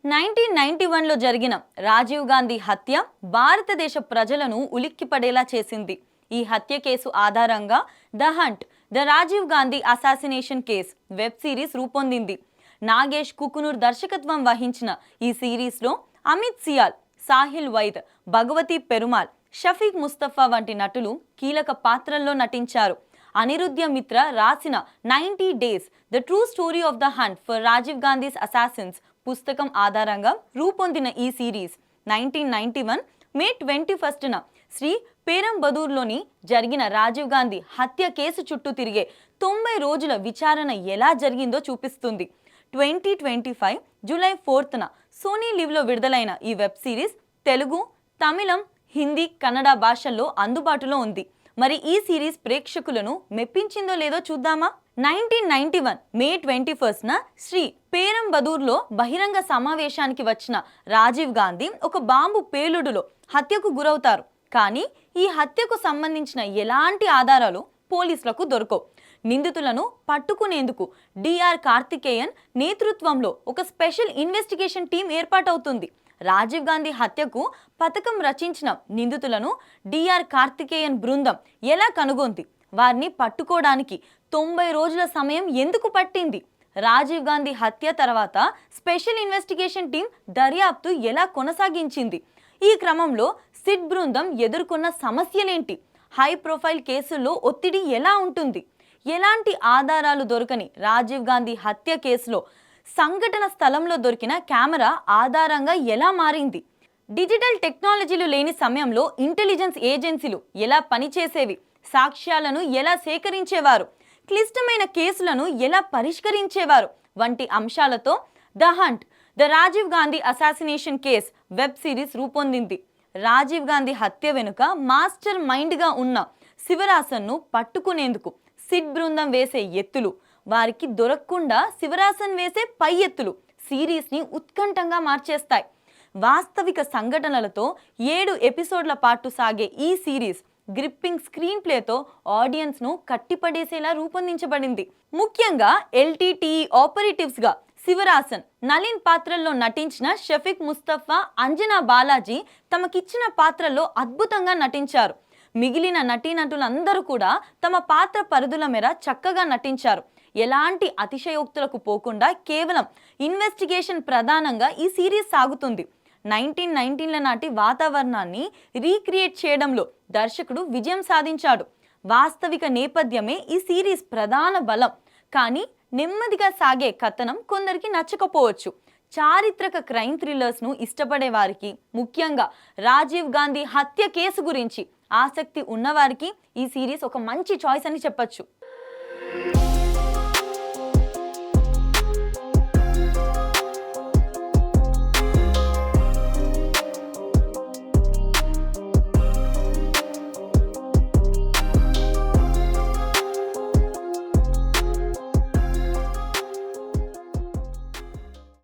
1991లో జరిగిన రాజీవ్ గాంధీ హత్య భారతదేశ ప్రజలను ఉలిక్కిపడేలా చేసింది. ఈ హత్య కేసు ఆధారంగా the hunt the Rajiv Gandhi assassination case web series రూపొందింది. నాగేష్ కుకునూర్ దర్శకత్వం వహించిన ఈ సిరీస్లో అమిత్ సియాల్, సాహిల్ వైద్, భగవతి పెరుమాల్, షఫీక్ ముస్తఫా వంటి నటులు కీలక పాత్రల్లో నటించారు. అనిరుద్ధ్య మిత్ర రాసిన 90 days the true story of the hunt for Rajiv Gandhi's assassins పుస్తకం ఆధారంగా రూపొందిన ఈ సిరీస్ 1991 మే 21న శ్రీ పేరంబదూర్లోని జరిగిన రాజీవ్ గాంధీ హత్య కేసు చుట్టూ తిరిగే 90 రోజుల విచారణ ఎలా జరిగిందో చూపిస్తుంది. 2025 జూలై 4న సోనీ లివ్లో విడుదలైన ఈ వెబ్ సిరీస్ తెలుగు, తమిళం, హిందీ, కన్నడ భాషల్లో అందుబాటులో ఉంది. మరి ఈ సిరీస్ ప్రేక్షకులను మెప్పించిందో లేదో చూద్దామా? 1991 మే 21న శ్రీ పేరంబదూర్లో బహిరంగ సమావేశానికి వచ్చిన రాజీవ్ గాంధీ ఒక బాంబు పేలుడులో హత్యకు గురవుతారు. కానీ ఈ హత్యకు సంబంధించిన ఎలాంటి ఆధారాలు పోలీసులకు దొరకవు. నిందితులను పట్టుకునేందుకు డిఆర్ కార్తికేయన్ నేతృత్వంలో ఒక స్పెషల్ ఇన్వెస్టిగేషన్ టీం ఏర్పాటవుతుంది. రాజీవ్ గాంధీ హత్యకు పథకం రచించిన నిందితులను డిఆర్ కార్తికేయన్ బృందం ఎలా కనుగొంది? వారిని పట్టుకోవడానికి 90 రోజుల సమయం ఎందుకు పట్టింది? రాజీవ్ గాంధీ హత్య తర్వాత స్పెషల్ ఇన్వెస్టిగేషన్ టీం దర్యాప్తు ఎలా కొనసాగించింది? ఈ క్రమంలో సిట్ బృందం ఎదుర్కొన్న సమస్యలేంటి? హై ప్రొఫైల్ కేసుల్లో ఒత్తిడి ఎలా ఉంటుంది? ఎలాంటి ఆధారాలు దొరకని రాజీవ్ గాంధీ హత్య కేసులో సంఘటన స్థలంలో దొరికిన కెమెరా ఆధారంగా ఎలా మారింది? డిజిటల్ టెక్నాలజీలు లేని సమయంలో ఇంటెలిజెన్స్ ఏజెన్సీలు ఎలా పనిచేసేవి? సాక్ష్యాలను ఎలా సేకరించేవారు? క్లిష్టమైన కేసులను ఎలా పరిష్కరించేవారు? వంటి అంశాలతో the hunt the Rajiv Gandhi assassination case web series రూపొందింది. రాజీవ్ గాంధీ హత్య వెనుక మాస్టర్ మైండ్గా ఉన్న శివరాసన్ను పట్టుకునేందుకు సిట్ బృందం వేసే ఎత్తులు, వారికి దొరకకుండా శివరాసన్ వేసే పై ఎత్తులు సిరీస్ని ఉత్కంఠంగా మార్చేస్తాయి. వాస్తవిక సంఘటనలతో 7 ఎపిసోడ్ల పాటు సాగే ఈ సిరీస్ గ్రిప్పింగ్ స్క్రీన్ ప్లేతో ఆడియన్స్ను కట్టిపడేసేలా రూపొందించబడింది. ముఖ్యంగా ఎల్టీటీఈ ఆపరేటివ్స్గా శివరాసన్, నలిన్ పాత్రల్లో నటించిన షఫీక్ ముస్తఫా, అంజనా బాలాజీ తమకిచ్చిన పాత్రల్లో అద్భుతంగా నటించారు. మిగిలిన నటీనటులందరూ కూడా తమ పాత్ర పరిధుల మేర చక్కగా నటించారు. ఎలాంటి అతిశయోక్తులకు పోకుండా కేవలం ఇన్వెస్టిగేషన్ ప్రధానంగా ఈ సిరీస్ సాగుతుంది. 1919ల నాటి వాతావరణాన్ని రీక్రియేట్ చేయడంలో దర్శకుడు విజయం సాధించాడు. వాస్తవిక నేపథ్యమే ఈ సిరీస్ ప్రధాన బలం. కానీ నెమ్మదిగా సాగే కథనం కొందరికి నచ్చకపోవచ్చు. చారిత్రక క్రైమ్ థ్రిల్లర్స్ను ఇష్టపడే వారికి, ముఖ్యంగా రాజీవ్ గాంధీ హత్య కేసు గురించి ఆసక్తి ఉన్నవారికి ఈ సిరీస్ ఒక మంచి చాయిస్ అని చెప్పొచ్చు.